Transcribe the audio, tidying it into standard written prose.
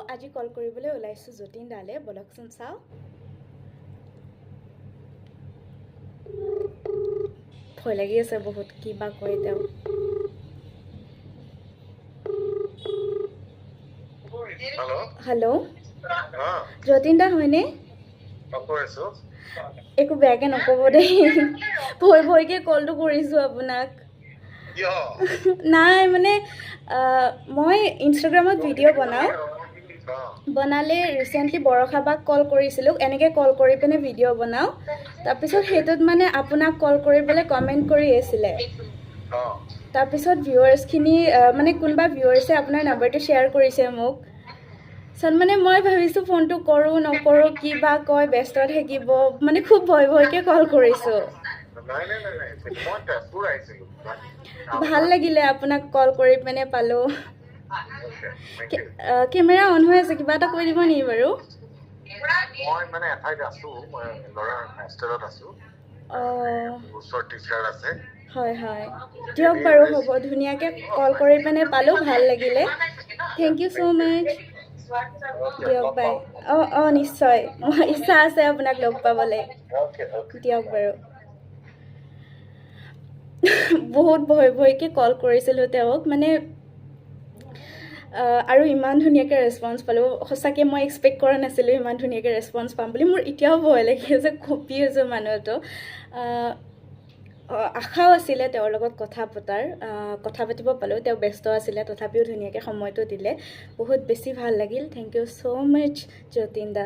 আজি কল কৰিবলৈ ওলাইছোঁ যতীন দালে বলকচোন চাও ভয় লাগি আছে বহুত কিবা কয় তেওঁ হেল্ল' যতীন দা হয়নে একো বেয়াকে নক'ব দেই ভয়কে কলটো কৰিছোঁ আপোনাক নাই মানে মই ইনষ্টাগ্ৰামত ভিডিঅ' বনালে ৰিচেণ্টলি বৰষা বাক কল কৰিছিলোঁ এনেকৈ কল কৰি পিনে ভিডিঅ' বনাওঁ তাৰপিছত সেইটোত মানে আপোনাক কল কৰিবলৈ কমেণ্ট কৰি আছিলে তাৰপিছত ভিউৱাৰ্ছখিনি মানে কোনোবা ভিউৱাৰ্ছে আপোনাৰ নাম্বাৰটো শ্বেয়াৰ কৰিছে মোক চন মানে মই ভাবিছোঁ ফোনটো কৰোঁ নকৰোঁ কিবা কয় ব্যস্ত থাকিব মানে খুব ভয়কে কল কৰিছোঁ ভাল লাগিলে আপোনাক কল কৰি পিনে পালোঁ কেমেৰা অন হৈ আছে কিবা এটা কৈ দিব নেকি বাৰু মই মানে এঠাইত আছো মই লৰাৰ হোষ্টেলত আছো ওচৰ টিচাৰ আছে হয় হয় দিয়ক বাৰু হ'ব ধুনীয়াকৈ কল কৰি পিনে পালোঁ ভাল লাগিলে থেংক ইউ ছ' মাছ দিয়ক বাই নিশ্চয় মই ইচ্ছা আছে আপোনাক লগ পাবলৈ দিয়ক বাৰু বহুত ভয়কে কল কৰিছিলোঁ তেওঁক মানে আৰু ইমান ধুনীয়াকৈ ৰেছপন্স পালোঁ সঁচাকৈ মই এক্সপেক্ট কৰা নাছিলোঁ ইমান ধুনীয়াকৈ ৰেছপন্স পাম বুলি মোৰ এতিয়াও ভয় লাগি আছে কঁপি আছোঁ মানুহটো আশাও আছিলে তেওঁৰ লগত কথা পাতিব পালোঁ তেওঁ ব্যস্ত আছিলে তথাপিও ধুনীয়াকৈ সময়টো দিলে বহুত বেছি ভাল লাগিল thank you so' much Jatin da